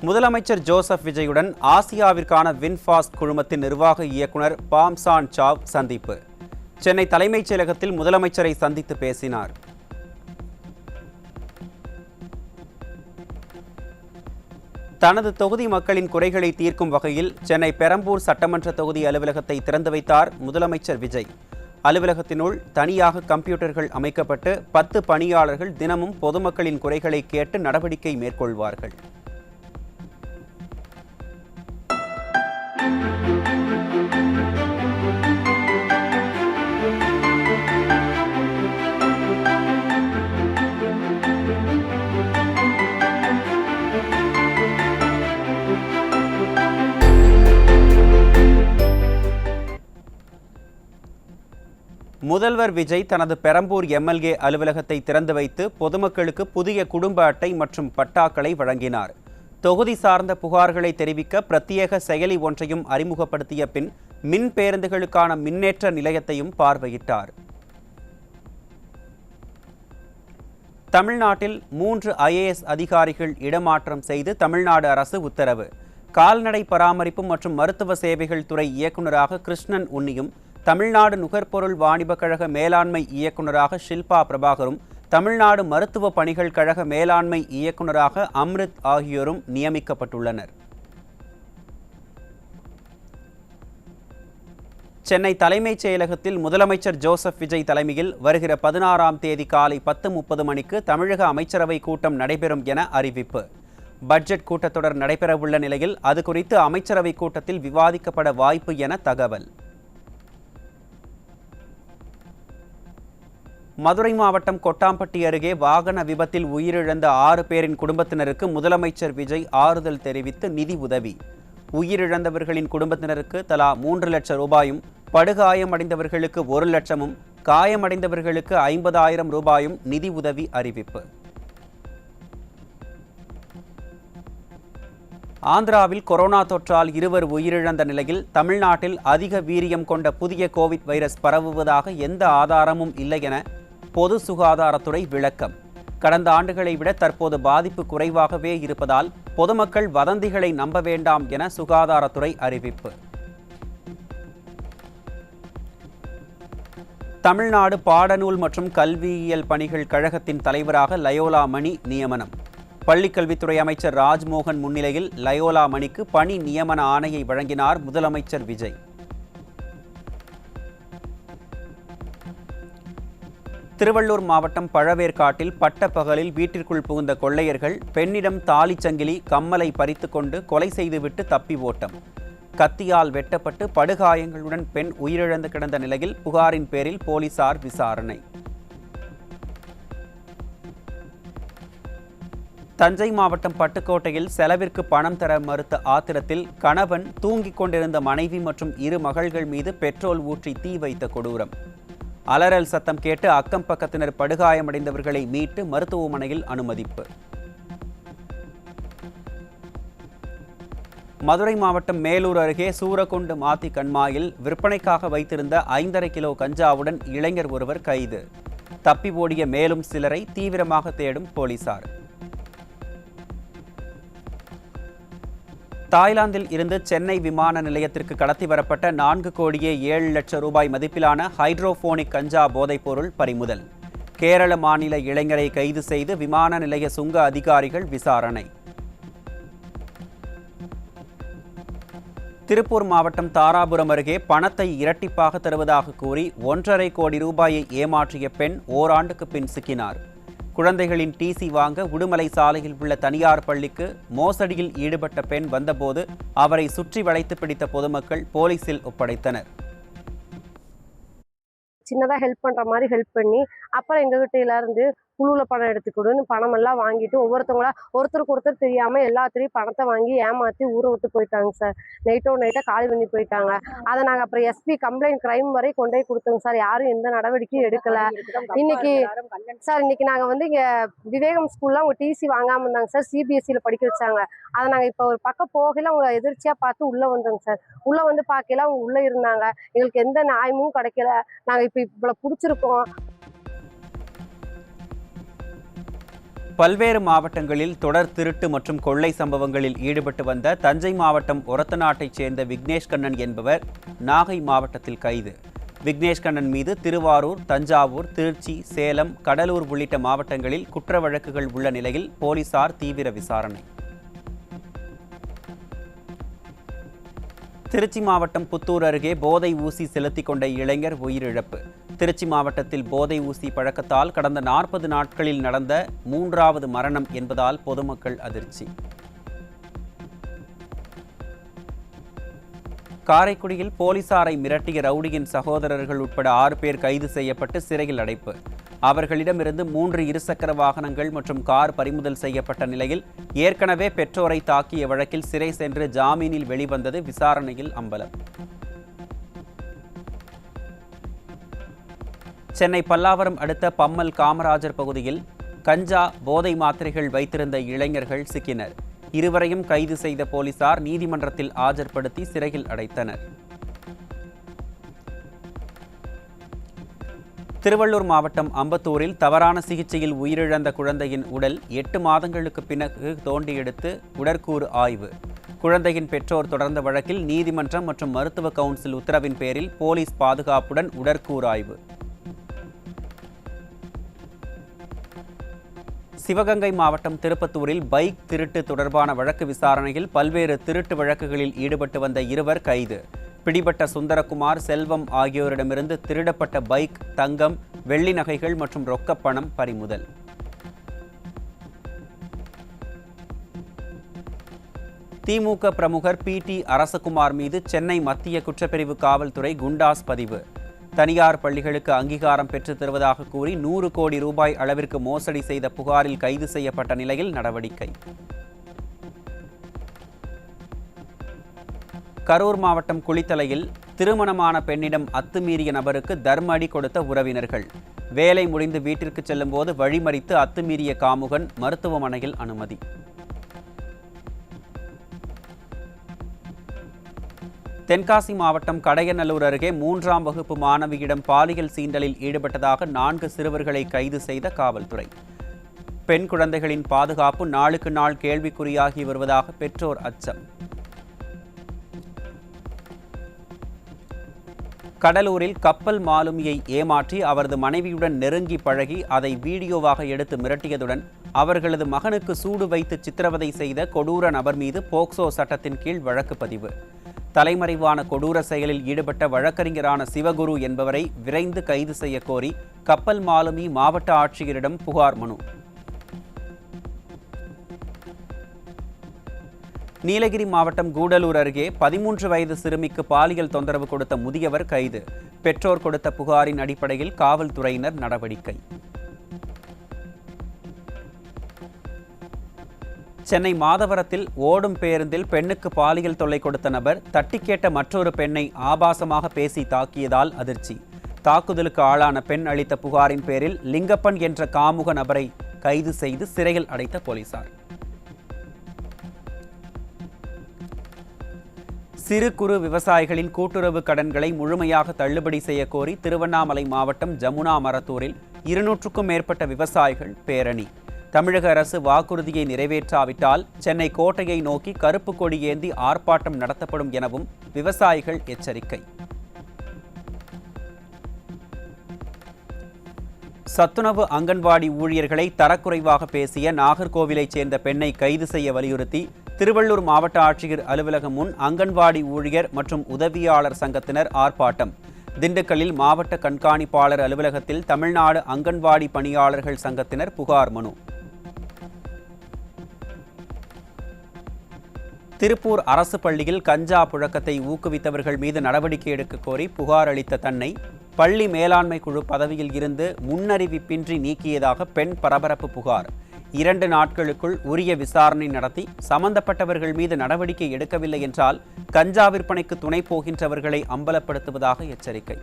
முதலமைச்சர் Joseph விஜயுடன் ஆசியாவிற்கான VinFast குழுமத்தின் நிர்வாக இயக்குனர் பாம்சான் சாவ் சந்திப்பு. சென்னை தலைமைச் செயலகத்தில் முதலமைச்சரை சந்தித்து பேசினார். தனது தொகுதி மக்களின் குறைகளை தீர்க்கும் வகையில் சென்னை பெரம்பூர் சட்டமன்ற தொகுதி அலுவலகத்தை திறந்து வைத்தார் முதலமைச்சர் விஜய். அலுவலகத்தினுள் தனியாக கம்ப்யூட்டர்கள் அமைக்கப்பட்டு 10 பணியாளர்கள் தினமும் பொதுமக்களின் குறைகளை கேட்டு நடவடிக்கை மேற்கொள்வார்கள். முதல்வர் விஜய் தனது பெரம்பூர் எம்எல்ஏ அலுவலகத்தை திறந்து வைத்து பொதுமக்களுக்கு புதிய குடும்ப அட்டை மற்றும் பட்டாக்களை வழங்கினார். தொகுதி சார்ந்த புகார்களை தெரிவிக்க பிரத்யேக செயலி ஒன்றையும் அறிமுகப்படுத்திய பின் மின் பேருந்துகளுக்கான மின்னேற்ற நிலையத்தையும் பார்வையிட்டார். தமிழ்நாட்டில் 3 IAS அதிகாரிகள் இடமாற்றம் செய்து தமிழ்நாடு அரசு உத்தரவு. கால்நடை பராமரிப்பு மற்றும் மருத்துவ சேவைகள் துறை இயக்குநராக கிருஷ்ணன் உன்னியும், தமிழ்நாடு நுகர்பொருள் வாணிபக் கழக மேலாண்மை இயக்குநராக ஷில்பா பிரபாகரும், தமிழ்நாடு மருத்துவ பணிகள் கழக மேலாண்மை இயக்குநராக அம்ரித் ஆகியோரும் நியமிக்கப்பட்டுள்ளனர். சென்னை தலைமைச் செயலகத்தில் முதலமைச்சர் ஜோசப் விஜய் தலைமையில் வருகிற 16ஆம் தேதி காலை 10:30 மணிக்கு தமிழக அமைச்சரவை கூட்டம் நடைபெறும் என அறிவிப்பு. பட்ஜெட் கூட்டத்தொடர் நடைபெறவுள்ள நிலையில் அது குறித்து அமைச்சரவை கூட்டத்தில் விவாதிக்கப்பட வாய்ப்பு என தகவல். மதுரை மாவட்டம் கொட்டாம்பட்டி அருகே வாகன விபத்தில் உயிரிழந்த 6 பேரின் குடும்பத்தினருக்கு முதலமைச்சர் விஜய் ஆறுதல் தெரிவித்து நிதி உதவி. உயிரிழந்தவர்களின் குடும்பத்தினருக்கு தலா 3 லட்சம் ரூபாயும், படுகாயமடைந்தவர்களுக்கு 1 லட்சமும், காயமடைந்தவர்களுக்கு 50,000 ரூபாயும் நிதி உதவி அறிவிப்பு. ஆந்திராவில் கொரோனா தொற்றால் 2 உயிரிழந்த நிலையில் தமிழ்நாட்டில் அதிக வீரியம் கொண்ட புதிய கோவிட் வைரஸ் பரவுவதாக எந்த ஆதாரமும் இல்லை என பொது சுகாதாரத்துறை விளக்கம். கடந்த ஆண்டுகளை விட தற்போது பாதிப்பு குறைவாகவே இருப்பதால் பொதுமக்கள் வதந்திகளை நம்ப வேண்டாம் என சுகாதாரத்துறை அறிவிப்பு. தமிழ்நாடு பாடநூல் மற்றும் கல்வியியல் பணிகள் கழகத்தின் தலைவராக லயோலா மணி நியமனம். பள்ளிக்கல்வித்துறை அமைச்சர் ராஜ்மோகன் முன்னிலையில் லயோலா மணிக்கு பணி நியமன ஆணையை வழங்கினார் முதலமைச்சர் விஜய். திருவள்ளூர் மாவட்டம் பழவேற்காட்டில் பட்டப்பகலில் வீட்டிற்குள் புகுந்த கொள்ளையர்கள் பெண்ணிடம் தாலிச்சங்கிலி, கம்மலை பறித்து கொண்டு கொலை செய்துவிட்டு தப்பி ஓட்டம். கத்தியால் வெட்டப்பட்டு படுகாயங்களுடன் பெண் உயிரிழந்து கிடந்த நிலையில் புகாரின் பேரில் போலீசார் விசாரணை. தஞ்சை மாவட்டம் பட்டுக்கோட்டையில் செலவிற்கு பணம் தர மறுத்த ஆத்திரத்தில் கணவன் தூங்கிக் கொண்டிருந்த மனைவி மற்றும் 2 மகள்கள் மீது பெட்ரோல் ஊற்றி தீ வைத்த கொடூரம். அலறல் சத்தம் கேட்டு அக்கம் பக்கத்தினர் படுகாயமடைந்தவர்களை மீட்டு மருத்துவமனையில் அனுமதிப்பு. மதுரை மாவட்டம் மேலூர் அருகே சூரக்குண்டு மாத்தி கண்மாயில் விற்பனைக்காக வைத்திருந்த 5.5 கிலோ கஞ்சாவுடன் இளைஞர் ஒருவர் கைது. தப்பி ஓடிய மேலும் சிலரை தீவிரமாக தேடும் போலீசார். தாய்லாந்தில் இருந்து சென்னை விமான நிலையத்திற்கு கடத்தி வரப்பட்ட 4 கோடியே 7 லட்சம் ரூபாய் மதிப்பிலான ஹைட்ரோபோனிக் கஞ்சா போதைப்பொருள் பறிமுதல். கேரள மாநில இளைஞரை கைது செய்து விமான நிலைய சுங்க அதிகாரிகள் விசாரணை. திருப்பூர் மாவட்டம் தாராபுரம் அருகே பணத்தை இரட்டிப்பாக தருவதாக கூறி 1.5 கோடி ரூபாயை ஏமாற்றிய பெண் ஓராண்டுக்கு பின் சிக்கினார். குழந்தைகளின் டிசி வாங்க உடுமலை சாலையில் உள்ள தனியார் பள்ளிக்கு மோசடியில் ஈடுபட்ட பெண் வந்தபோது அவரை சுற்றி வளைத்து பிடித்த பொதுமக்கள் போலீசில் ஒப்படைத்தனர். சின்னதாக ஹெல்ப் பண்ணுற மாதிரி ஹெல்ப் பண்ணி அப்புறம் எங்ககிட்ட இருந்து குழுவில் பணம் எடுத்துக்கிடுன்னு பணமெல்லாம் வாங்கிட்டு ஒருத்தருக்கு ஒருத்தர் தெரியாமல் எல்லாத்திலையும் பணத்தை வாங்கி ஏமாற்றி ஊரை விட்டு போயிட்டாங்க சார். நைட்டாக காலி பண்ணி போயிட்டாங்க. அதை நாங்கள் அப்புறம் SP கம்ப்ளைண்ட் கிரைம் வரை கொண்டு போய் கொடுத்தோங்க சார். யாரும் எந்த நடவடிக்கையும் எடுக்கலை. இன்னைக்கு நாங்கள் இங்கே விவேகம் ஸ்கூலில் அவங்க டிசி வாங்காமல் இருந்தாங்க சார். CBSEயில் படிக்க வச்சாங்க. அதை நாங்கள் இப்போ ஒரு பக்கம் போகல அவங்க எதிர்ச்சியாக பார்த்து உள்ளே வந்தோங்க சார். உள்ளே வந்து பார்க்கல அவங்க உள்ளே இருந்தாங்க. எங்களுக்கு எந்த நியாயமும் கிடைக்கல. நாங்கள் இப்போ இவ்வளோ பிடிச்சிருக்கோம். பல்வேறு மாவட்டங்களில் தொடர் திருட்டு மற்றும் கொள்ளை சம்பவங்களில் ஈடுபட்டு வந்த தஞ்சை மாவட்டம் ஒரத்தநாட்டைச் சேர்ந்த விக்னேஷ் கண்ணன் என்பவர் நாகை மாவட்டத்தில் கைது. விக்னேஷ் கண்ணன் மீது திருவாரூர், தஞ்சாவூர், திருச்சி, சேலம், கடலூர் உள்ளிட்ட மாவட்டங்களில் குற்ற வழக்குகள் உள்ள நிலையில் போலீசார் தீவிர விசாரணை. திருச்சி மாவட்டம் புத்தூர் அருகே போதை ஊசி செலுத்திக் கொண்ட இளைஞர் உயிரிழப்பு. திருச்சி மாவட்டத்தில் போதை ஊசி பழக்கத்தால் கடந்த 40 நாட்களில் நடந்த 3வது மரணம் என்பதால் பொதுமக்கள் அதிர்ச்சி. காரைக்குடியில் போலீசாரை மிரட்டிய ரவுடியின் சகோதரர்கள் உட்பட 6 பேர் கைது செய்யப்பட்டு சிறையில் அடைப்பு. அவர்களிடமிருந்து 3 இருசக்கர வாகனங்கள் மற்றும் கார் பறிமுதல் செய்யப்பட்ட நிலையில் ஏற்கனவே பெற்றோரை தாக்கிய வழக்கில் சிறை சென்று ஜாமீனில் வெளிவந்தது விசாரணையில் அம்பலம். சென்னை பல்லாவரம் அடுத்த பம்மல் காமராஜர் பகுதியில் கஞ்சா, போதை மாத்திரைகள் வைத்திருந்த இளைஞர்கள் சிக்கினர். இருவரையும் கைது செய்த போலீசார் நீதிமன்றத்தில் ஆஜர்படுத்தி சிறையில் அடைத்தனர். திருவள்ளூர் மாவட்டம் அம்பத்தூரில் தவறான சிகிச்சையில் உயிரிழந்த குழந்தையின் உடல் 8 மாதங்களுக்கு பிறகு தோண்டி எடுத்து உடற்கூறு ஆய்வு. குழந்தையின் பெற்றோர் தொடர்ந்த வழக்கில் நீதிமன்றம் மற்றும் மருத்துவ கவுன்சில் உத்தரவின் பேரில் போலீஸ் பாதுகாப்புடன் உடற்கூறு ஆய்வு. சிவகங்கை மாவட்டம் திருப்பத்தூரில் பைக் திருட்டு தொடர்பான வழக்கு விசாரணையில் பல்வேறு திருட்டு வழக்குகளில் ஈடுபட்டு வந்த 2 கைது. பிடிபட்ட சுந்தரகுமார், செல்வம் ஆகியோரிடமிருந்து திருடப்பட்ட பைக், தங்கம், வெள்ளி நகைகள் மற்றும் ரொக்கப்பணம் பறிமுதல். திமுக பிரமுகர் PT அரசகுமார் மீது சென்னை மத்திய குற்றப்பிரிவு காவல்துறை குண்டாஸ் பதிவு. தனியார் பள்ளிகளுக்கு அங்கீகாரம் பெற்றுத் தருவதாக கூறி 100 கோடி ரூபாய் அளவிற்கு மோசடி செய்த புகாரில் கைது செய்யப்பட்ட நிலையில் நடவடிக்கை. கரூர் மாவட்டம் குளித்தலையில் திருமணமான பெண்ணிடம் அத்துமீறிய நபருக்கு தர்ம அடி கொடுத்த உறவினர்கள். வேலை முடிந்து வீட்டிற்கு செல்லும் போது வழிமறித்து அத்துமீறிய காமுகன் மருத்துவமனையில் அனுமதி. தென்காசி மாவட்டம் கடையநல்லூர் அருகே 3ஆம் வகுப்பு மாணவியிடம் பாலியல் சீண்டலில் ஈடுபட்டதாக 4 சிறுவர்களை கைது செய்த காவல்துறை. பெண் குழந்தைகளின் பாதுகாப்பு நாளுக்கு நாள் கேள்விக்குறியாகி வருவதாக பெற்றோர் அச்சம். கடலூரில் கப்பல் மாலுமியை ஏமாற்றி அவரது மனைவியுடன் நெருங்கி பழகி அதை வீடியோவாக எடுத்து மிரட்டியதுடன் அவர்களது மகனுக்கு சூடு வைத்து சித்திரவதை செய்த கொடூர நபர் மீது போக்சோ சட்டத்தின் கீழ் வழக்கு பதிவு. தலைமறைவான கொடூர செயலில் ஈடுபட்ட வழக்கறிஞரான சிவகுரு என்பவரை விரைந்து கைது செய்ய கோரி கப்பல் மாலுமி மாவட்ட ஆட்சியரிடம் புகார் மனு. நீலகிரி மாவட்டம் கூடலூர் அருகே 13 வயது சிறுமிக்கு பாலியல் தொந்தரவு கொடுத்த முதியவர் கைது. பெற்றோர் கொடுத்த புகாரின் அடிப்படையில் காவல்துறையினர் நடவடிக்கை. சென்னை மாதவரத்தில் ஓடும் பேருந்தில் பெண்ணுக்கு பாலியல் தொல்லை கொடுத்த நபர் தட்டி கேட்ட மற்றொரு பெண்ணை ஆபாசமாக பேசி தாக்கியதால் அதிர்ச்சி. தாக்குதலுக்கு ஆளான பெண் அளித்த புகாரின் பேரில் லிங்கப்பன் என்ற காமுக நபரை கைது செய்து சிறையில் அடைத்த போலீசார். சிறு குறு விவசாயிகளின் கூட்டுறவு கடன்களை முழுமையாக தள்ளுபடி செய்ய கோரி திருவண்ணாமலை மாவட்டம் ஜமுனா மரத்தூரில் 200க்கும் மேற்பட்ட விவசாயிகள் பேரணி. தமிழக அரசு வாக்குறுதியை நிறைவேற்றாவிட்டால் சென்னை கோட்டையை நோக்கி கருப்பு கொடி ஏந்தி ஆர்ப்பாட்டம் நடத்தப்படும் எனவும் விவசாயிகள் எச்சரிக்கை. சத்துணவு அங்கன்வாடி ஊழியர்களை தரக்குறைவாக பேசிய நாகர்கோவிலைச் சேர்ந்த பெண்ணை கைது செய்ய வலியுறுத்தி திருவள்ளூர் மாவட்ட ஆட்சியர் அலுவலகம் முன் அங்கன்வாடி ஊழியர் மற்றும் உதவியாளர் சங்கத்தினர் ஆர்ப்பாட்டம். திண்டுக்கல்லில் மாவட்ட கண்காணிப்பாளர் அலுவலகத்தில் தமிழ்நாடு அங்கன்வாடி பணியாளர்கள் சங்கத்தினர் புகார் மனு. திருப்பூர் அரசு பள்ளியில் கஞ்சா புழக்கத்தை ஊக்குவித்தவர்கள் மீது நடவடிக்கை எடுக்க கோரி புகார் அளித்த தன்னை பள்ளி மேலாண்மை குழு பதவியில் இருந்து முன்னறிவிப்பின்றி நீக்கியதாக பெண் பரபரப்பு புகார். 2 நாட்களுக்குள் உரிய விசாரணை நடத்தி சம்பந்தப்பட்டவர்கள் மீது நடவடிக்கை எடுக்கவில்லை என்றால் கஞ்சா விற்பனைக்கு துணை போகின்றவர்களை அம்பலப்படுத்துவதாக எச்சரிக்கை.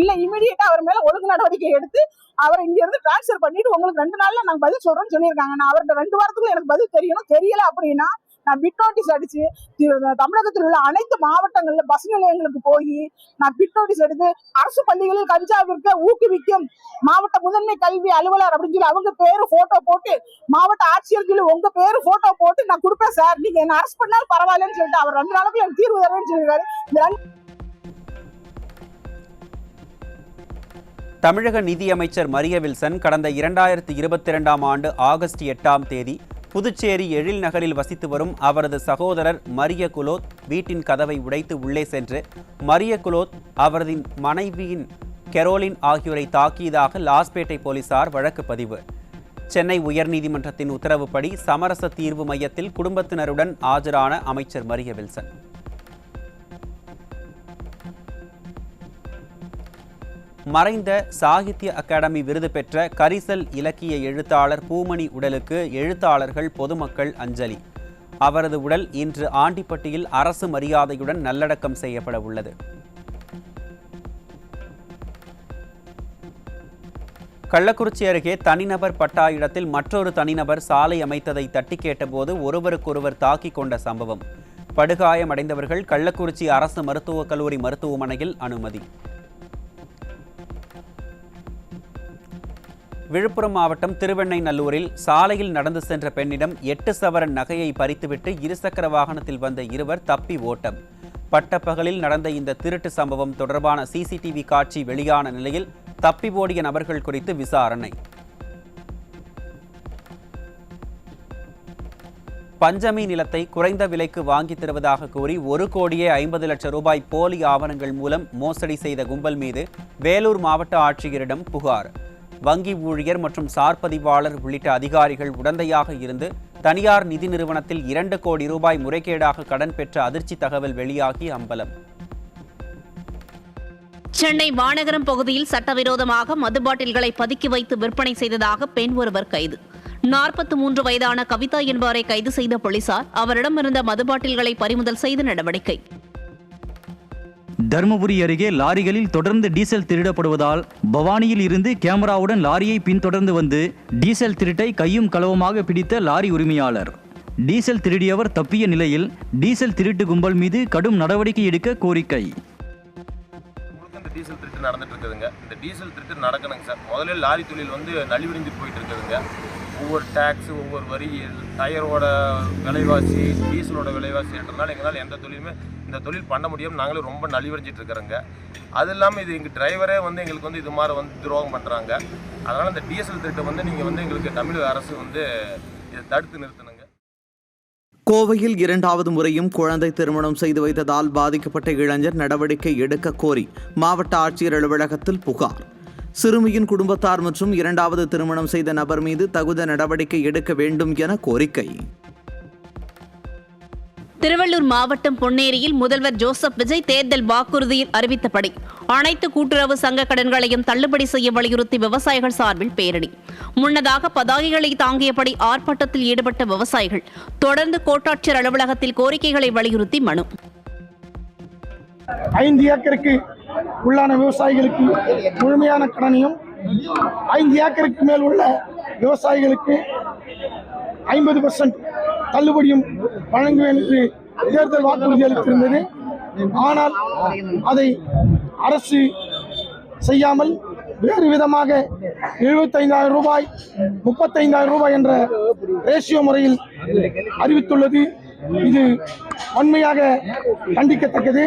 இல்ல இமிடியேட்டா அவர் மேல ஒழுங்கு நடவடிக்கை எடுத்து அவரை இங்க இருந்து டிரான்ஸ்ஃபர் பண்ணிட்டு உங்களுக்கு 2 நாள்ல நாங்க பதில் சொல்றோம்னு சொல்லியிருக்காங்க. நான் அவர்கிட்ட 2 வாரத்துக்குள்ள எனக்கு பதில் தெரியணும். தெரியல அப்படின்னா நான் பிட் நோட்டீஸ் அடிச்சு தமிழகத்தில் உள்ள அனைத்து மாவட்டங்கள்ல பஸ் நிலையங்களுக்கு போய் நான் பிட் நோட்டீஸ் எடுத்து அரசு பள்ளிகளில் கஞ்சா விற்க ஊக்குவிக்கும் மாவட்ட முதன்மை கல்வி அலுவலர் அப்படின்னு சொல்லி அவங்க பேரு போட்டோ போட்டு, மாவட்ட ஆட்சியர் சொல்லி உங்க பேரு போட்டோ போட்டு நான் கொடுப்பேன் சார், நீங்க என்ன அரெஸ்ட் பண்ணாலும் பரவாயில்லன்னு சொல்லிட்டு அவர் 2 நாளுக்கு எனக்கு தீர்வு தரேன்னு சொல்லிருக்காரு. தமிழக நிதியமைச்சர் மரிய வில்சன் கடந்த 2022ஆம் ஆண்டு ஆகஸ்ட் 8ஆம் தேதி புதுச்சேரி எழில் நகரில் வசித்து வரும் அவரது சகோதரர் மரிய குலோத் வீட்டின் கதவை உடைத்து உள்ளே சென்று மரிய குலோத் அவரது மனைவியின் கெரோலின் ஆகியோரை தாக்கியதாக லாஸ்பேட்டை போலீசார் வழக்கு பதிவு. சென்னை உயர்நீதிமன்றத்தின் உத்தரவுப்படி சமரச தீர்வு மையத்தில் குடும்பத்தினருடன் ஆஜரான அமைச்சர் மரிய வில்சன். மறைந்த சாகித்ய அகாடமி விருது பெற்ற கரிசல் இலக்கிய எழுத்தாளர் பூமணி உடலுக்கு எழுத்தாளர்கள், பொதுமக்கள் அஞ்சலி. அவரது உடல் இன்று ஆண்டிப்பட்டியில் அரசு மரியாதையுடன் நல்லடக்கம் செய்யப்பட உள்ளது. கள்ளக்குறிச்சி அருகே தனிநபர் பட்டா இடத்தில் மற்றொரு தனிநபர் சாலை அமைத்ததை தட்டி கேட்டபோது ஒருவருக்கொருவர் தாக்கிக் கொண்ட சம்பவம். படுகாயமடைந்தவர்கள் கள்ளக்குறிச்சி அரசு மருத்துவக் கல்லூரி மருத்துவமனையில் அனுமதி. விழுப்புரம் மாவட்டம் திருவெண்ணைநல்லூரில் சாலையில் நடந்து சென்ற பெண்ணிடம் 8 சவரன் நகையை பறித்துவிட்டு இருசக்கர வாகனத்தில் வந்த இருவர் தப்பி ஓட்டம். பட்டப்பகலில் நடந்த இந்த திருட்டு சம்பவம் தொடர்பான சிசிடிவி காட்சி வெளியான நிலையில் தப்பி ஓடிய நபர்கள் குறித்து விசாரணை. பஞ்சமி நிலத்தை குறைந்த விலைக்கு வாங்கி தருவதாக கூறி 1,50,00,000 ரூபாய் போலி ஆவணங்கள் மூலம் மோசடி செய்த கும்பல் மீது வேலூர் மாவட்ட ஆட்சியரிடம் புகார். வங்கி ஊழியர் மற்றும் சார் பதிவாளர் உள்ளிட்ட அதிகாரிகள் உடந்தையாக இருந்து தனியார் நிதி நிறுவனத்தில் 2 கோடி ரூபாய் முறைகேடாக கடன் பெற்ற அதிர்ச்சி தகவல் வெளியாகி அம்பலம். சென்னை மாநகரம் பகுதியில் சட்டவிரோதமாக மது பாட்டில்களை பதுக்கி வைத்து விற்பனை செய்ததாக பெண் ஒருவர் கைது. 43 வயதான கவிதா என்பவரை கைது செய்த போலீசார் அவரிடமிருந்த மது பாட்டில்களை பறிமுதல் செய்து நடவடிக்கை. தருமபுரி அருகே லாரிகளில் தொடர்ந்து டீசல் திருடப்படுவதால் பவானியில் இருந்து கேமராவுடன் லாரியை பின்தொடர்ந்து வந்து டீசல் திருட்டை கையும் களவுமாக பிடித்த லாரி உரிமையாளர். டீசல் திருடியவர் தப்பிய நிலையில் டீசல் திருட்டு கும்பல் மீது கடும் நடவடிக்கை எடுக்க கோரிக்கை. டீசல் திருட்டு நடந்துட்டு இருக்குதுங்க. இந்த டீசல் திருட்டு நடக்கணுங்க சார். முதல்ல லாரி தொழில் நலிவடைந்து போயிட்டு இருக்குதுங்க. ஒவ்வொரு டேக்ஸு, ஒவ்வொரு வரி, டயரோட விலைவாசி, டீசலோட விலைவாசி என்றனால எங்களால் எந்த தொழிலுமே இந்த தொழில் பண்ண முடியாமல் நாங்களே ரொம்ப நலிவடைஞ்சிட்டு இருக்கிறோங்க. அது இல்லாமல் இது எங்கள் டிரைவரே எங்களுக்கு இது மாதிரி துரோகம் பண்ணுறாங்க. அதனால் இந்த டீசல் திருட்டை நீங்கள் எங்களுக்கு தமிழக அரசு இதை தடுத்து நிறுத்தணுங்க. கோவையில் 2வது முறையும் குழந்தை திருமணம் செய்து வைத்ததால் பாதிக்கப்பட்ட இளைஞர் நடவடிக்கை எடுக்க கோரி மாவட்ட ஆட்சியர் அலுவலகத்தில் புகார். சிறுமியின் குடும்பத்தார் மற்றும் 2வது திருமணம் செய்த நபர் மீது தகுந்த நடவடிக்கை எடுக்க வேண்டும் என கோரிக்கை. திருவள்ளூர் மாவட்டம் பொன்னேரியில் முதல்வர் ஜோசப் விஜய் தேர்தல் வாக்குறுதியில் அறிவித்தபடி அனைத்து கூட்டுறவு சங்க கடன்களையும் தள்ளுபடி செய்ய வலியுறுத்தி விவசாயிகள் சார்பில் பேரணி. முன்னதாக பதாகைகளை தாங்கியபடி ஆர்ப்பாட்டத்தில் ஈடுபட்ட விவசாயிகள் தொடர்ந்து கோட்டாட்சியர் அலுவலகத்தில் கோரிக்கைகளை வலியுறுத்தி மனு. 5 ஏக்கருக்கு உள்ளான விவசாயிகளுக்கு முழுமையான கடனையும் 5 ஏக்கருக்கு மேல் உள்ள விவசாயிகளுக்கு 50% தள்ளுபடியும் வழங்குவேன் என்று தேர்தல் வாக்குறுதி அளித்திருந்தது. ஆனால் அதை அரசு செய்யாமல் வேறு விதமாக 75,000 ரூபாய் 35,000 ரூபாய் என்ற ரேஷியோ முறையில் அறிவித்துள்ளது. இது வன்மையாக கண்டிக்கத்தக்கது.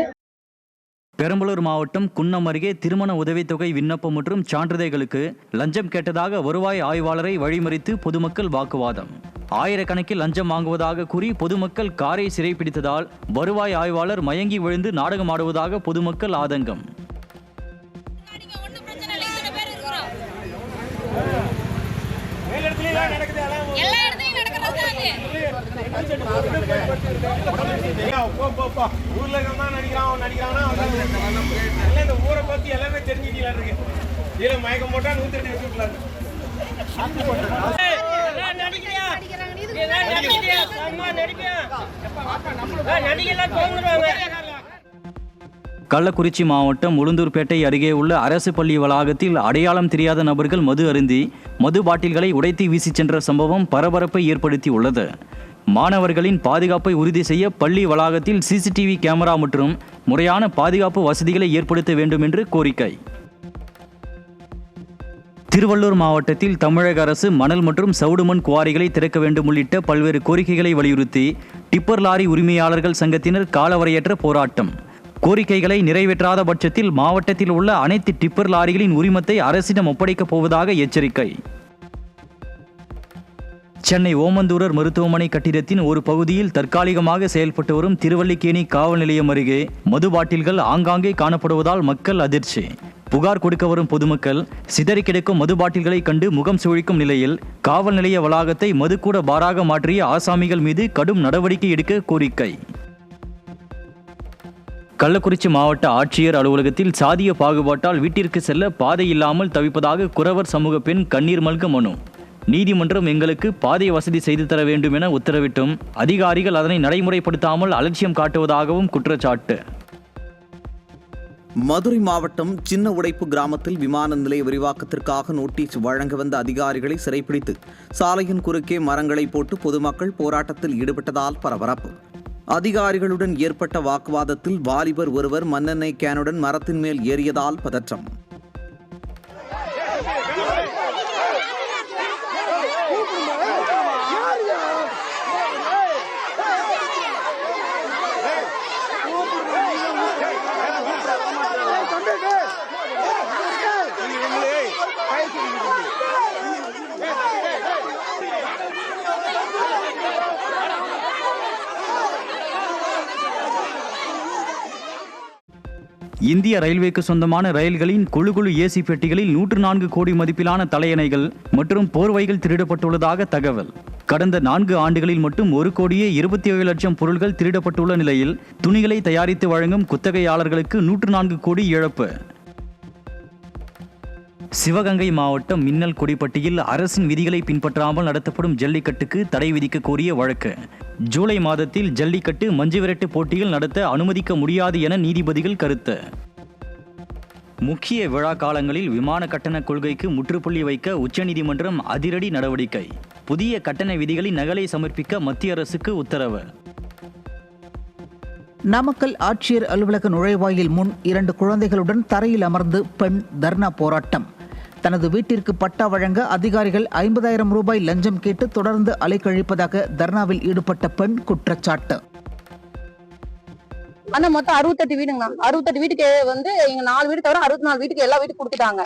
பெரம்பலூர் மாவட்டம் குன்னம் அருகே திருமண உதவித்தொகை விண்ணப்பம் மற்றும் சான்றிதழ்களுக்கு லஞ்சம் கேட்டதாக வருவாய் ஆய்வாளரை வழிமறித்து பொதுமக்கள் வாக்குவாதம். ஆயிரக்கணக்கில் லஞ்சம் வாங்குவதாக கூறி பொதுமக்கள் காரை சிறைப்பிடித்ததால் வருவாய் ஆய்வாளர் மயங்கி விழுந்து நாடகமாடுவதாக பொதுமக்கள் ஆதங்கம். கள்ளக்குறிச்சி மாவட்டம் உளுந்தூர்பேட்டை அருகே உள்ள அரசு பள்ளி வளாகத்தில் அடையாளம் தெரியாத நபர்கள் மது அருந்தி மது பாட்டில்களை உடைத்து வீசிச் சென்ற சம்பவம் பரபரப்பை ஏற்படுத்தி உள்ளது. மாணவர்களின் பாதுகாப்பை உறுதி செய்ய பள்ளி வளாகத்தில் சிசிடிவி கேமரா மற்றும் முறையான பாதுகாப்பு வசதிகளை ஏற்படுத்த வேண்டும் என்று கோரிக்கை. திருவள்ளூர் மாவட்டத்தில் தமிழக அரசு மணல் மற்றும் சவுடுமண் குவாரிகளை திறக்க வேண்டும் உள்ளிட்ட பல்வேறு கோரிக்கைகளை வலியுறுத்தி டிப்பர் லாரி உரிமையாளர்கள் சங்கத்தினர் காலவரையற்ற போராட்டம். கோரிக்கைகளை நிறைவேற்றாத பட்சத்தில் மாவட்டத்தில் உள்ள அனைத்து டிப்பர் லாரிகளின் உரிமத்தை அரசிடம் ஒப்படைக்கப் போவதாக எச்சரிக்கை. சென்னை ஓமந்தூரர் மருத்துவமனை கட்டிடத்தின் ஒரு பகுதியில் தற்காலிகமாக செயல்பட்டு வரும் திருவல்லிக்கேணி காவல் நிலையம் அருகே மது பாட்டில்கள் ஆங்காங்கே காணப்படுவதால் மக்கள் அதிர்ச்சி. புகார் கொடுக்க வரும் பொதுமக்கள் சிதறி கிடக்கும் மது பாட்டில்களை கண்டு முகம் சுழிக்கும் நிலையில் காவல் நிலைய வளாகத்தை மதுக்கூட பாராக மாற்றிய ஆசாமிகள் மீது கடும் நடவடிக்கை எடுக்க கோரிக்கை. கள்ளக்குறிச்சி மாவட்ட ஆட்சியர் அலுவலகத்தில் சாதிய பாகுபாட்டால் வீட்டிற்கு செல்ல பாதை இல்லாமல் தவிப்பதாக குறவர் சமூக பெண் கண்ணீர் மல்க மனு. நீதிமன்றம் எங்களுக்கு பாதை வசதி செய்து தர வேண்டும் என உத்தரவிட்டும் அதிகாரிகள் அதனை நடைமுறைப்படுத்தாமல் அலட்சியம் காட்டுவதாகவும் குற்றச்சாட்டு. மதுரை மாவட்டம் சின்ன உடைப்பு கிராமத்தில் விமான நிலைய விரிவாக்கத்திற்காக நோட்டீஸ் வழங்க வந்த அதிகாரிகளை சிறைப்பிடித்து சாலையின் குறுக்கே மரங்களை போட்டு பொதுமக்கள் போராட்டத்தில் ஈடுபட்டதால் பரபரப்பு. அதிகாரிகளுடன் ஏற்பட்ட வாக்குவாதத்தில் வாலிபர் ஒருவர் மண்ணெண்ணெய் கேனுடன் மரத்தின் மேல் ஏறியதால் பதற்றம். இந்திய ரயில்வேக்கு சொந்தமான ரயில்களின் குழு ஏசி பெட்டிகளில் 104 கோடி மதிப்பிலான தலையணைகள் மற்றும் போர்வைகள் திருடப்பட்டுள்ளதாக தகவல். கடந்த 4 ஆண்டுகளில் மட்டும் 1,27 லட்சம் பொருட்கள் திருடப்பட்டுள்ள நிலையில் துணிகளை தயாரித்து வழங்கும் குத்தகையாளர்களுக்கு 104 கோடி இழப்பு. சிவகங்கை மாவட்டம் மின்னல் கொடிப்பட்டியில் அரசின் விதிகளை பின்பற்றாமல் நடத்தப்படும் ஜல்லிக்கட்டுக்கு தடை விதிக்க கோரிய வழக்கு. ஜூலை மாதத்தில் ஜல்லிக்கட்டு மஞ்சுவிரட்டு போட்டியில் நடத்த அனுமதிக்க முடியாது என நீதிபதிகள் கருத்து. முக்கிய விழா காலங்களில் விமான கட்டண கொள்கைக்கு முற்றுப்புள்ளி வைக்க உச்சநீதிமன்றம் அதிரடி நடவடிக்கை. புதிய கட்டண விதிகளின் நகலை சமர்ப்பிக்க மத்திய அரசுக்கு உத்தரவு. நாமக்கல் ஆட்சியர் அலுவலக நுழைவாயில் முன் 2 குழந்தைகளுடன் தரையில் அமர்ந்து பெண் தர்ணா போராட்டம். தனது வீட்டிற்கு பட்டா வழங்க அதிகாரிகள் 50,000 ரூபாய் லஞ்சம் கேட்டு தொடர்ந்து அலைக்கழிப்பதாக தர்ணாவில் ஈடுபட்ட பெண் குற்றச்சாட்டு. ஆனா மொத்தம் 68 வீடுங்கண்ணா. 68 வீட்டுக்கு வந்து எங்க 4 வீடு தவிர 64 வீட்டுக்கு எல்லா வீட்டுக்கு கொடுத்துட்டாங்க.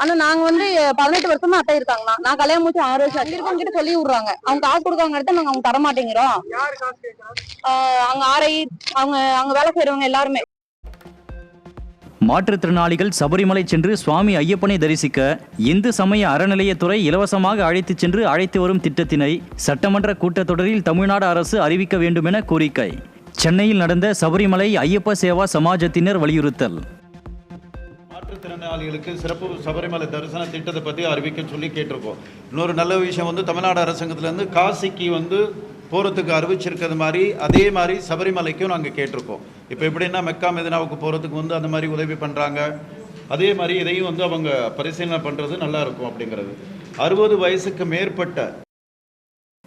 ஆனா நாங்க வந்து 18 வருஷமா அட்டை இருக்காங்கண்ணா. நான் கல்யாணம் முடிச்சு 6 வருஷம் அங்கிருக்கவங்க கிட்ட சொல்லி விடுறாங்க. அவங்க காசு கொடுக்காங்க எடுத்து நாங்க அவங்க தர மாட்டேங்கிறோம். அங்க ஆரை அவங்க வேலை செய்யறவங்க எல்லாருமே. மாற்றுத்திறனாளிகள் சபரிமலை சென்று சுவாமி ஐயப்பனை தரிசிக்க இந்து சமய அறநிலையத்துறை இலவசமாக அழைத்துச் சென்று அழைத்து வரும் திட்டத்தினை சட்டமன்ற கூட்டத்தொடரில் தமிழ்நாடு அரசு அறிவிக்க வேண்டும் என கோரிக்கை. சென்னையில் நடந்த சபரிமலை ஐயப்ப சேவா சமாஜத்தினர் வலியுறுத்தல். மாற்றுத்திறனாளிகளுக்கு சிறப்பு சபரிமலை தரிசன திட்டத்தை பற்றி அறிவிக்க சொல்லி கேட்டிருக்கோம். இன்னொரு நல்ல விஷயம் வந்து தமிழ்நாடு அரசாங்கத்திலேருந்து காசிக்கு வந்து போகிறதுக்கு அறிவிச்சிருக்கிறது மாதிரி அதே மாதிரி சபரிமலைக்கும் நாங்கள் கேட்டிருக்கோம். இப்போ எப்படின்னா மெக்கா மெதினாவுக்கு போகிறதுக்கு வந்து அந்த மாதிரி உதவி பண்ணுறாங்க. அதே மாதிரி இதையும் வந்து அவங்க பரிசீலனை பண்ணுறது நல்லா இருக்கும் அப்படிங்கிறது. 60 வயசுக்கு மேற்பட்ட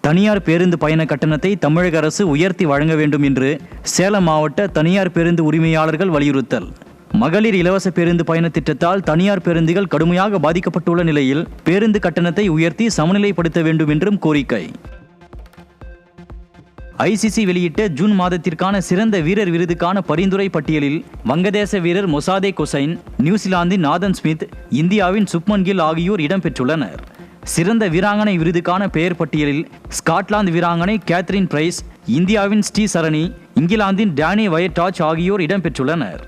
தனியார் பேருந்து பயண கட்டணத்தை தமிழக அரசு உயர்த்தி வழங்க வேண்டும் என்று சேலம் மாவட்ட தனியார் பேருந்து உரிமையாளர்கள் வலியுறுத்தல். மகளிர் இலவச பேருந்து பயண திட்டத்தால் தனியார் பேருந்துகள் கடுமையாக பாதிக்கப்பட்டுள்ள நிலையில் பேருந்து கட்டணத்தை உயர்த்தி சமநிலைப்படுத்த வேண்டும் என்றும் கோரிக்கை. ஐசிசி வெளியிட்ட ஜூன் மாதத்திற்கான சிறந்த வீரர் விருதுக்கான பரிந்துரை பட்டியலில் வங்கதேச வீரர் மொசாதே கொசைன், நியூசிலாந்தின் நாதன் ஸ்மித், இந்தியாவின் சுப்மன் கில் ஆகியோர் இடம்பெற்றுள்ளனர். சிறந்த வீராங்கனை விருதுக்கான பெயர் பட்டியலில் ஸ்காட்லாந்து வீராங்கனை கேத்ரின் பிரைஸ், இந்தியாவின் ஸ்ரீ சரணி, இங்கிலாந்தின் டேனி வயட்டாச் ஆகியோர் இடம்பெற்றுள்ளனர்.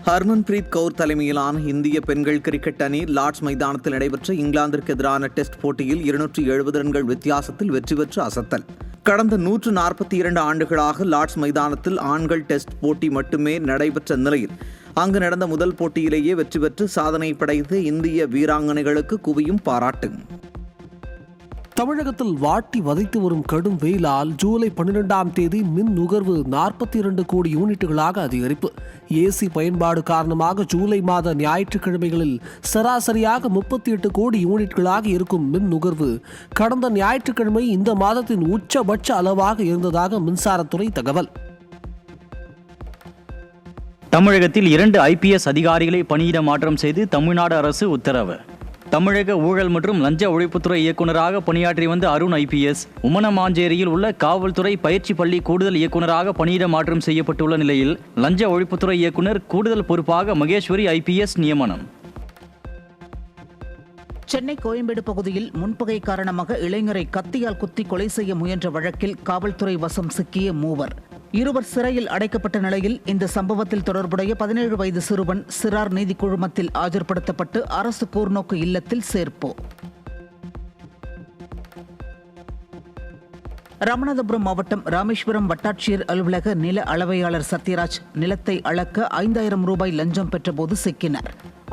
ஹர்மன்பிரீத் கவுர் தலைமையிலான இந்திய பெண்கள் கிரிக்கெட் அணி லார்ட்ஸ் மைதானத்தில் நடைபெற்ற இங்கிலாந்திற்கு எதிரான டெஸ்ட் போட்டியில் 270 ரன்கள் வித்தியாசத்தில் வெற்றி பெற்று அசத்தல். கடந்த 142 ஆண்டுகளாக லார்ட்ஸ் மைதானத்தில் ஆண்கள் டெஸ்ட் போட்டி மட்டுமே நடைபெற்ற நிலையில் அங்கு நடந்த முதல் போட்டியிலேயே வெற்றி பெற்று சாதனை படைத்த இந்திய வீராங்கனைகளுக்கு குவியும் பாராட்டு. தமிழகத்தில் வாட்டி வதைத்து வரும் கடும் வெயிலால் ஜூலை 12ஆம் தேதி மின் நுகர்வு 42 கோடி யூனிட்டுகளாக அதிகரிப்பு. ஏசி பயன்பாடு காரணமாக ஜூலை மாத ஞாயிற்றுக்கிழமைகளில் சராசரியாக 38 கோடி யூனிட்களாக இருக்கும் மின் நுகர்வு கடந்த ஞாயிற்றுக்கிழமை இந்த மாதத்தின் உச்சபட்ச அளவாக இருந்ததாக மின்சாரத்துறை தகவல். தமிழகத்தில் 2 IPS அதிகாரிகளை பணியிட மாற்றம் செய்து தமிழ்நாடு அரசு உத்தரவு. தமிழக ஊழல் மற்றும் லஞ்ச ஒழிப்புத்துறை இயக்குநராக பணியாற்றி வந்த அருண் IPS உமனமாஞ்சேரியில் உள்ள காவல்துறை பயிற்சி பள்ளி கூடுதல் இயக்குநராக பணியிட மாற்றம் செய்யப்பட்டுள்ள நிலையில் லஞ்ச ஒழிப்புத்துறை இயக்குநர் கூடுதல் பொறுப்பாக மகேஸ்வரி IPS நியமனம். சென்னை கோயம்பேடு பகுதியில் முன்பகை காரணமாக இளைஞரை கத்தியால் குத்தி கொலை செய்ய முயன்ற வழக்கில் காவல்துறை வசம் சிக்கிய 3 இருவர் சிறையில் அடைக்கப்பட்ட நிலையில் இந்த சம்பவத்தில் தொடர்புடைய 17 வயது சிறுவன் சிறார் நீதி குழுமத்தில் ஆஜர்படுத்தப்பட்டு அரசு கூர்நோக்கு இல்லத்தில் சேர்ப்பு. ராமநாதபுரம் மாவட்டம் ராமேஸ்வரம் வட்டாட்சியர் அலுவலக நில அளவையாளர் சத்யராஜ் நிலத்தை அளக்க 5000 ரூபாய் லஞ்சம் பெற்றபோது சிக்கினார்.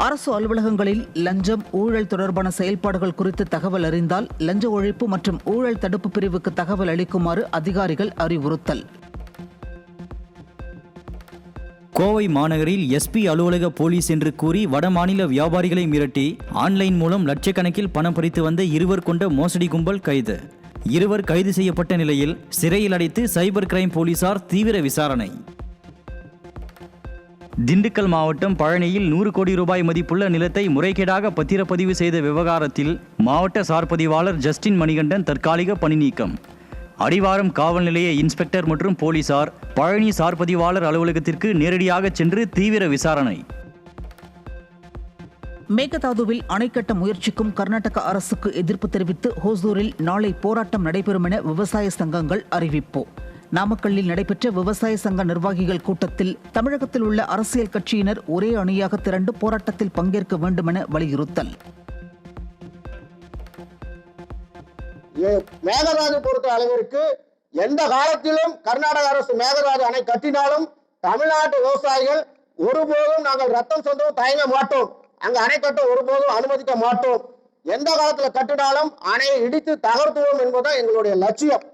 அரசு அலுவலகங்களில் லஞ்சம் ஊழல் தொடர்பான செயல்பாடுகள் குறித்து தகவல் அறிந்தால் லஞ்ச ஒழிப்பு மற்றும் ஊழல் தடுப்பு பிரிவுக்கு தகவல் அளிக்குமாறு அதிகாரிகள் அறிவுறுத்தல். கோவை மாநகரில் SP அலுவலக போலீஸ் என்று கூறி வடமாநில வியாபாரிகளை மிரட்டி ஆன்லைன் மூலம் லட்சக்கணக்கில் பணம் பறித்து வந்த 2 கொண்ட மோசடி கும்பல் கைது. 2 கைது செய்யப்பட்ட நிலையில் சிறையில் அடைத்து சைபர் கிரைம் போலீசார் தீவிர விசாரணை. திண்டுக்கல் மாவட்டம் பழனியில் 100 கோடி ரூபாய் மதிப்புள்ள நிலத்தை முறைகேடாக பத்திரப்பதிவு செய்த விவகாரத்தில் மாவட்ட சார்பதிவாளர் ஜஸ்டின் மணிகண்டன் தற்காலிக பணி நீக்கம். அடிவாரம் காவல் நிலைய இன்ஸ்பெக்டர் மற்றும் போலீசார் பழனி சார்பதிவாளர் அலுவலகத்திற்கு நேரடியாக சென்று தீவிர விசாரணை. மேகதாதுவில் அணை கட்ட முயற்சிக்கும் கர்நாடக அரசுக்கு எதிர்ப்பு தெரிவித்து ஹோசூரில் நாளை போராட்டம் நடைபெறும் என விவசாய சங்கங்கள் அறிவிப்பு. நாமக்கல்லில் நடைபெற்ற விவசாய சங்க நிர்வாகிகள் கூட்டத்தில் தமிழகத்தில் உள்ள அரசியல் கட்சியினர் ஒரே அணியாக திரண்டு போராட்டத்தில் பங்கேற்க வேண்டும் என வலியுறுத்தல். மேகதாது பொறுத்த அளவிற்கு எந்த காலத்திலும் கர்நாடக அரசு மேகதாது அணை கட்டினாலும் தமிழ்நாட்டு விவசாயிகள் ஒருபோதும் நாங்கள் ரத்தம் சொந்தம் தயங்க மாட்டோம். அங்க அணை கட்ட ஒருபோதும் அனுமதிக்க மாட்டோம். எந்த காலத்துல கட்டினாலும் அணையை இடித்து தகர்த்துவோம் என்பதுதான் எங்களுடைய லட்சியம்.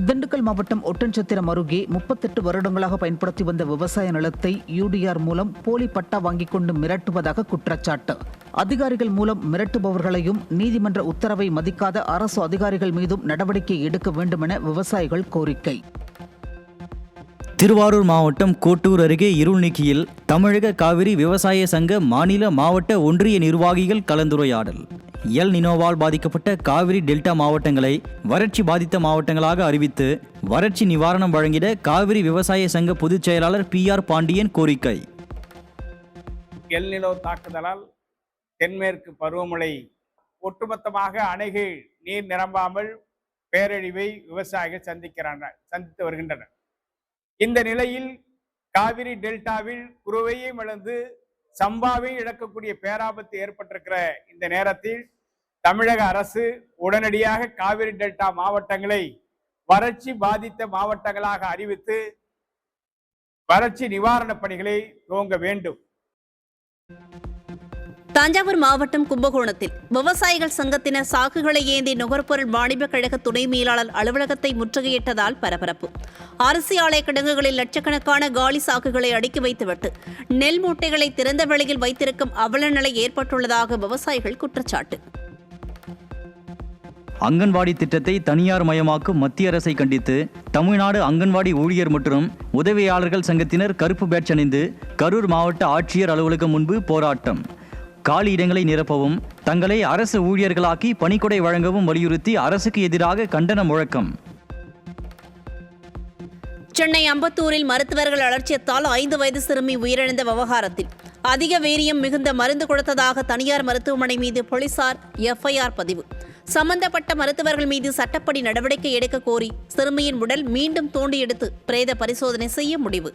திண்டுக்கல் மாவட்டம் ஒட்டன்சத்திரம் அருகே 38 வருடங்களாக பயன்படுத்தி வந்த விவசாய நிலத்தை UDR மூலம் போலி பட்டா வாங்கிக் கொண்டு மிரட்டுவதாக குற்றச்சாட்டு. அதிகாரிகள் மூலம் மிரட்டுபவர்களையும் நீதிமன்ற உத்தரவை மதிக்காத அரசு அதிகாரிகள் மீதும் நடவடிக்கை எடுக்க வேண்டும் என விவசாயிகள் கோரிக்கை. திருவாரூர் மாவட்டம் கோட்டூர் அருகே இருள்நீக்கியில் தமிழக காவிரி விவசாய சங்க மாநில மாவட்ட ஒன்றிய நிர்வாகிகள் கலந்துரையாடல். எல் நினோவால் பாதிக்கப்பட்ட காவிரி டெல்டா மாவட்டங்களை வறட்சி பாதித்த மாவட்டங்களாக அறிவித்து வறட்சி நிவாரணம் வழங்கிட காவிரி விவசாய சங்க பொதுச் செயலாளர் PR பாண்டியன் கோரிக்கை. எல் நினோ தாக்குதலால் தென்மேற்கு பருவமழை ஒட்டுமொத்தமாக அணைகள் நீர் நிரம்பாமல் பேரழிவை விவசாயிகள் சந்தித்து வருகின்றனர். இந்த நிலையில் காவிரி டெல்டாவில் குறுவையும் இழந்து சம்பாவை இழக்கக்கூடிய பேராபத்து ஏற்பட்டிருக்கிற இந்த நேரத்தில் தமிழக அரசு உடனடியாக காவிரி டெல்டா மாவட்டங்களை வறட்சி பாதித்த மாவட்டங்களாக அறிவித்து வறட்சி நிவாரணப் பணிகளை துவங்க வேண்டும். தஞ்சாவூர் மாவட்டம் கும்பகோணத்தில் விவசாயிகள் சங்கத்தினர் சாக்குகளை ஏந்தி நுகர்பொருள் வாணிப கழக துணை மேலாளர் அலுவலகத்தை முற்றுகையிட்டதால் பரபரப்பு. அரிசி ஆலை கிடங்குகளில் லட்சக்கணக்கான காலி சாக்குகளை அடுக்கி வைத்துவிட்டு நெல் மூட்டைகளை திறந்த வெளியில் வைத்திருக்கும் அவல நிலை ஏற்பட்டுள்ளதாக விவசாயிகள் குற்றச்சாட்டு. அங்கன்வாடி திட்டத்தை தனியார் மயமாக்கும் மத்திய அரசை கண்டித்து தமிழ்நாடு அங்கன்வாடி ஊழியர் மற்றும் உதவியாளர்கள் சங்கத்தினர் கருப்பு பேட்ஜ் அணிந்து கரூர் மாவட்ட ஆட்சியர் அலுவலகம் முன்பு போராட்டம். காலி இடங்களை நிரப்பவும் தங்களை அரசு ஊழியர்களாக்கி பணிக்கொடை வழங்கவும் வலியுறுத்தி அரசுக்கு எதிராக கண்டன முழக்கம். சென்னை அம்பத்தூரில் மருத்துவர்கள் அலட்சியத்தால் 5 வயது சிறுமி உயிரிழந்த விவகாரத்தில் அதிக வீரியம் மிகுந்த மருந்து கொடுத்ததாக தனியார் மருத்துவமனை மீது போலீசார் FIR பதிவு. சம்பந்தப்பட்ட மருத்துவர்கள் மீது சட்டப்படி நடவடிக்கை எடுக்க கோரி சிறுமியின் உடல் மீண்டும் தோண்டி எடுத்து பிரேத பரிசோதனை செய்ய முடிவு.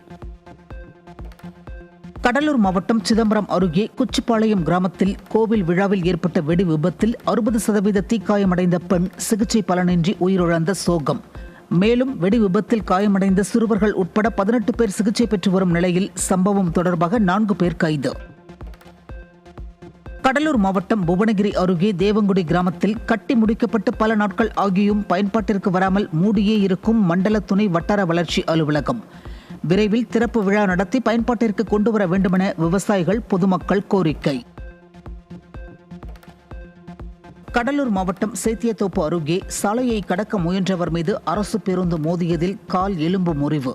கடலூர் மாவட்டம் சிதம்பரம் அருகே குச்சிப்பாளையம் கிராமத்தில் கோவில் விழாவில் ஏற்பட்ட வெடி விபத்தில் 60% தீக்காயமடைந்த பெண் சிகிச்சை பலனின்றி உயிரிழந்த சோகம். மேலும் வெடி விபத்தில் காயமடைந்த சிறுவர்கள் உட்பட 18 பேர் சிகிச்சை பெற்று வரும் நிலையில் சம்பவம் தொடர்பாக 4 பேர் கைது. கடலூர் மாவட்டம் புவனகிரி அருகே தேவங்குடி கிராமத்தில் கட்டி முடிக்கப்பட்டு பல நாட்கள் ஆகியும் பயன்பாட்டிற்கு வராமல் மூடியே இருக்கும் மண்டல துணை வட்டார வளர்ச்சி அலுவலகம் விரைவில் திறப்பு விழா நடத்தி பயன்பாட்டிற்கு கொண்டுவர வேண்டுமென விவசாயிகள் பொதுமக்கள் கோரிக்கை. கடலூர் மாவட்டம் சேத்தியத்தோப்பு அருகே சாலையை கடக்க முயன்றவர் மீது அரசு பேருந்து மோதியதில் கால் எலும்பு முறிவு.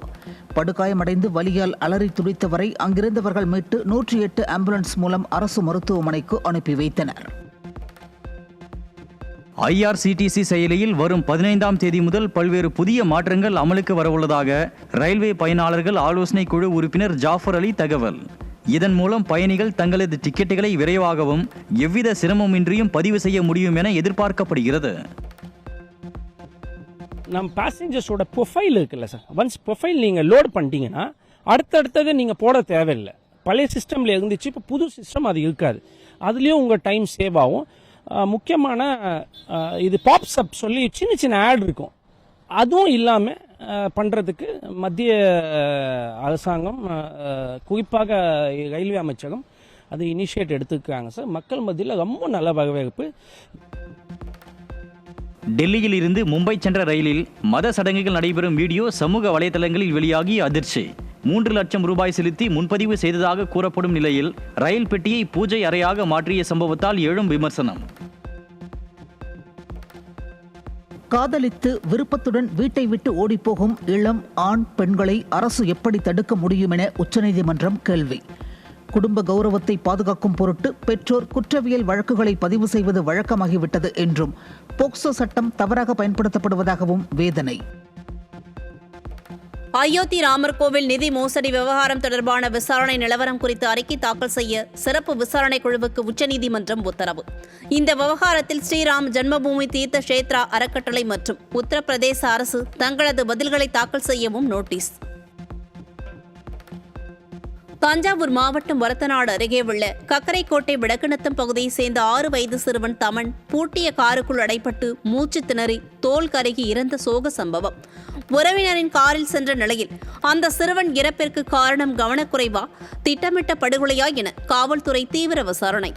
படுகாயமடைந்து வலியால் அலறி துடித்தவரை அங்கிருந்தவர்கள் மீட்டு 108 ஆம்புலன்ஸ் மூலம் அரசு மருத்துவமனைக்கு அனுப்பி வைத்தனர். IRCTC செயலியில் வரும் 15ஆம் தேதி முதல் பல்வேறு புதிய மாற்றங்கள் அமலுக்கு வரவுள்ளதாக ரயில்வே பயனாளர்கள் ஆலோசனை குழு உறுப்பினர் ஜாஃபர் அலி தகவல். இதன் மூலம் பயணிகள் தங்களது டிக்கெட்டுகளை விரைவாகவும் எவ்வித சிரமமின்றியும் பதிவு செய்ய முடியும் என எதிர்பார்க்கப்படுகிறது. நம்ம பேசஞ்சர்ஸோட ப்ரொஃபைல் இருக்குல்ல சார், ஒன்ஸ் ப்ரொஃபைல் நீங்கள் லோட் பண்ணிட்டீங்கன்னா அடுத்தடுத்தது நீங்கள் போட தேவையில்லை. பழைய சிஸ்டமில் இருந்துச்சு, இப்போ புது சிஸ்டம் அது இருக்காது. அதுலேயும் உங்கள் டைம் சேவ் ஆகும். முக்கியமான இது பாப்ஸ் அப் சொல்லி சின்ன சின்ன ஆட் இருக்கும், அதுவும் இல்லாமல் பண்ணுறதுக்கு மத்திய அரசாங்கம் குறிப்பாக ரயில்வே அமைச்சகம் அது இனிஷியேட் எடுத்துருக்காங்க சார். மக்கள் மத்தியில் ரொம்ப நல்ல வரவேற்பு. டெல்லியில் இருந்து மும்பை சென்ற ரயிலில் மத சடங்குகள் நடைபெறும் வீடியோ சமூக வலைதளங்களில் வெளியாகி அதிர்ச்சி. 3 லட்சம் ரூபாய் செலுத்தி முன்பதிவு செய்ததாக கூறப்படும் நிலையில் ரயில் பெட்டியை பூஜை அறையாக மாற்றிய சம்பவத்தால் எழும் விமர்சனம். காதலித்து விருப்பத்துடன் வீட்டை விட்டு ஓடிப்போகும் இளம் ஆண் பெண்களை அரசு எப்படி தடுக்க முடியும் என உச்சநீதிமன்றம் கேள்வி. குடும்ப கௌரவத்தை பாதுகாக்கும் பொருட்டு பெற்றோர் குற்றவியல் வழக்குகளை பதிவு செய்வது வழக்கமாகிவிட்டது என்றும் போக்சோ சட்டம் தவறாக பயன்படுத்தப்படுவதாகவும் வேதனை. அயோத்தி ராமர் கோவில் நிதி மோசடி விவகாரம் தொடர்பான விசாரணை நிலவரம் குறித்து அறிக்கை தாக்கல் செய்ய சிறப்பு விசாரணை குழுவுக்கு உச்சநீதிமன்றம் உத்தரவு. இந்த விவகாரத்தில் ஸ்ரீராம் ஜென்மபூமி தீர்த்த க்ஷேத்ரா அறக்கட்டளை மற்றும் உத்தரப்பிரதேச அரசு தங்களது பதில்களை தாக்கல் செய்யவும் நோட்டீஸ். தஞ்சாவூர் மாவட்டம் வரத்தநாடு அருகே உள்ள கக்கரைக்கோட்டை விடக்குநத்தம் பகுதியை சேர்ந்த 6 வயது சிறுவன் தமன் பூட்டிய காருக்குள் அடைப்பட்டு மூச்சு திணறி தோல் கருகி இறந்த சோக சம்பவம். உறவினரின் காரில் சென்ற நிலையில் அந்த சிறுவன் இறப்பிற்கு காரணம் கவனக்குறைவா, திட்டமிட்ட படுகொலையா என காவல்துறை தீவிர விசாரணை.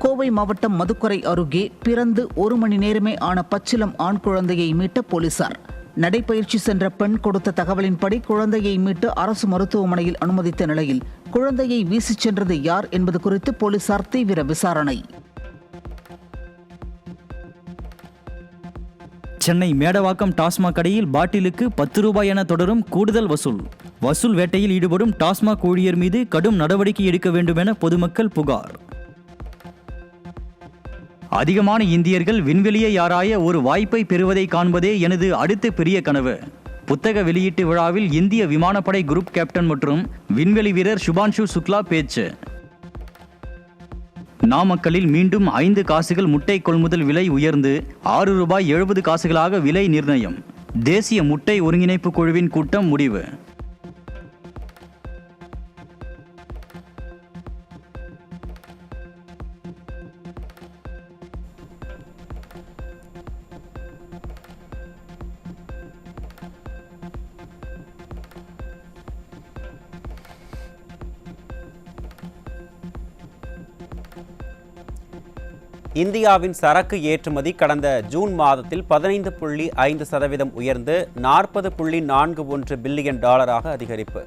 கோவை மாவட்டம் மதுக்கரை அருகே பிறந்து 1 மணி நேரமே ஆன பச்சிளம் ஆண் குழந்தையை மீட்ட போலீசார். நடைபயிற்சி சென்ற பெண் கொடுத்த தகவலின்படி குழந்தையை மீட்டு அரசு மருத்துவமனையில் அனுமதித்த நிலையில் குழந்தையை வீசிச் சென்றது யார் என்பது குறித்து போலீசார் தீவிர விசாரணை. சென்னை மேடவாக்கம் டாஸ்மாக் கடையில் பாட்டிலுக்கு 10 ரூபாய் என தொடரும் கூடுதல் வசூல் வேட்டையில் ஈடுபடும் டாஸ்மாக் ஊழியர் மீது கடும் நடவடிக்கை எடுக்க வேண்டும் என பொதுமக்கள் புகார். அதிகமான இந்தியர்கள் விண்வெளியை ஆராய ஒரு வாய்ப்பை பெறுவதை காண்பதே எனது அடுத்த பெரிய கனவு. புத்தக வெளியீட்டு விழாவில் இந்திய விமானப்படை குரூப் கேப்டன் மற்றும் விண்வெளி வீரர் சுபான்ஷு சுக்லா பேச்சு. நாமக்கல்லில் மீண்டும் 5 காசுகள் முட்டை கொள்முதல் விலை உயர்ந்து 6 ரூபாய் 70 காசுகளாக விலை நிர்ணயம். தேசிய முட்டை ஒருங்கிணைப்பு குழுவின் கூட்டம் முடிவு. இந்தியாவின் சரக்கு ஏற்றுமதி கடந்த ஜூன் மாதத்தில் 15.5% உயர்ந்து $40.41 பில்லியன் அதிகரிப்பு.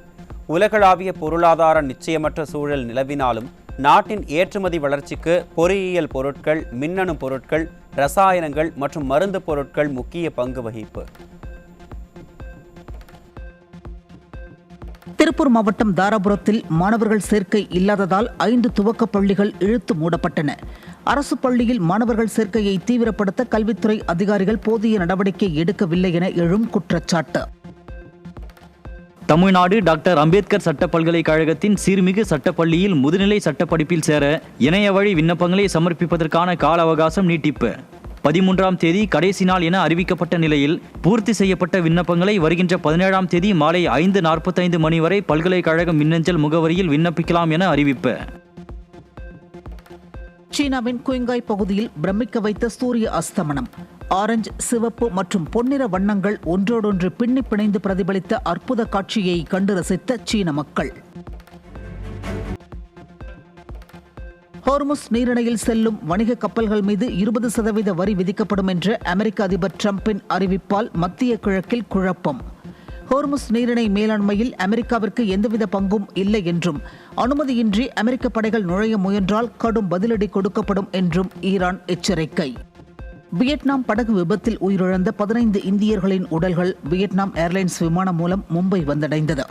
உலகளாவிய பொருளாதார நிச்சயமற்ற சூழல் நிலவினாலும் நாட்டின் ஏற்றுமதி வளர்ச்சிக்கு பொறியியல் பொருட்கள், மின்னணு பொருட்கள், ரசாயனங்கள் மற்றும் மருந்து பொருட்கள் முக்கிய பங்கு வகிப்பு. திருப்பூர் மாவட்டம் தாராபுரத்தில் மாணவர்கள் சேர்க்கை இல்லாததால் 5 துவக்கப் பள்ளிகள் இழுத்து மூடப்பட்டன. அரசு பள்ளியில் மாணவர்கள் சேர்க்கையை தீவிரப்படுத்த கல்வித்துறை அதிகாரிகள் போதிய நடவடிக்கை எடுக்கவில்லை என எழும் குற்றச்சாட்டு. தமிழ்நாடு டாக்டர் அம்பேத்கர் சட்ட பல்கலைக்கழகத்தின் சீர்மிகு சட்டப்பள்ளியில் முதுநிலை சட்டப்படிப்பில் சேர இணைய வழி விண்ணப்பங்களை சமர்ப்பிப்பதற்கான கால அவகாசம் நீட்டிப்பு. 13ஆம் தேதி கடைசி நாள் என அறிவிக்கப்பட்ட நிலையில் பூர்த்தி செய்யப்பட்ட விண்ணப்பங்களை வருகின்ற 17ஆம் தேதி மாலை 5:45 மணி வரை பல்கலைக்கழக மின்னஞ்சல் முகவரியில் விண்ணப்பிக்கலாம் என அறிவிப்பு. சீனாவின் குயிங்காய் பகுதியில் பிரமிக்க வைத்த சூரிய அஸ்தமனம். ஆரஞ்சு, சிவப்பு மற்றும் பொன்னிற வண்ணங்கள் ஒன்றோடொன்று பின்னி பிணைந்து பிரதிபலித்த அற்புத காட்சியை கண்டு ரசித்த சீன மக்கள். ஹோர்முஸ் நீரிணையில் செல்லும் வணிக கப்பல்கள் மீது 20% வரி விதிக்கப்படும் என்ற அமெரிக்க அதிபர் டிரம்பின் அறிவிப்பால் மத்திய கிழக்கில் குழப்பம். ஹோர்முஸ் நீரிணை மேலாண்மையில் அமெரிக்காவிற்கு எந்தவித பங்கும் இல்லை என்றும், அனுமதியின்றி அமெரிக்க படைகள் நுழைய முயன்றால் கடும் பதிலடி கொடுக்கப்படும் என்றும் ஈரான் எச்சரிக்கை. வியட்நாம் படகு விபத்தில் உயிரிழந்த 15 இந்தியர்களின் உடல்கள் வியட்நாம் ஏர்லைன்ஸ் விமானம் மூலம் மும்பை வந்தடைந்தது.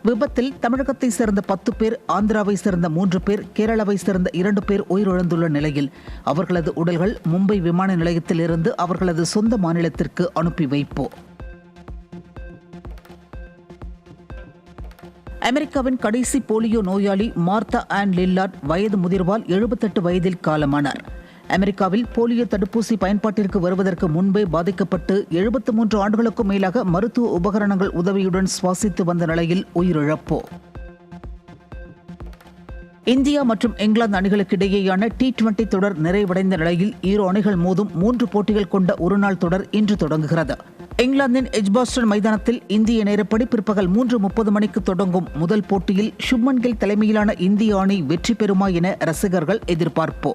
விபத்தில் தமிழகத்தை சேர்ந்த 10 பேர், ஆந்திராவை சேர்ந்த 3 பேர், கேரளாவை சேர்ந்த 2 பேர் உயிரிழந்துள்ள நிலையில் அவர்களது உடல்கள் மும்பை விமான நிலையத்தில் இருந்து அவர்களது சொந்த மாநிலத்திற்கு அனுப்பி வைப்பு. அமெரிக்காவின் கடைசி போலியோ நோயாளி மார்த்தா ஆன் லில்லார்ட் வயது முதிர்வால் 78 வயதில் காலமானார். அமெரிக்காவில் போலியோ தடுப்பூசி பயன்பாட்டிற்கு வருவதற்கு முன்பே பாதிக்கப்பட்டு 73 ஆண்டுகளுக்கும் மேலாக மருத்துவ உபகரணங்கள் உதவியுடன் சுவாசித்து வந்த நிலையில் உயிரிழப்பு. இந்தியா மற்றும் இங்கிலாந்து அணிகளுக்கு இடையேயான T20 தொடர் நிறைவடைந்த நிலையில் இரு அணிகள் மோதும் 3 போட்டிகள் கொண்ட ஒருநாள் தொடர் இன்று தொடங்குகிறது. இங்கிலாந்தின் எஜ்பாஸ்டன் மைதானத்தில் இந்திய நேரப்படி பிற்பகல் 3:30 மணிக்கு தொடங்கும் முதல் போட்டியில் சுப்மன் கில் தலைமையிலான இந்திய அணி வெற்றி பெறுமா என ரசிகர்கள் எதிர்பார்ப்பு.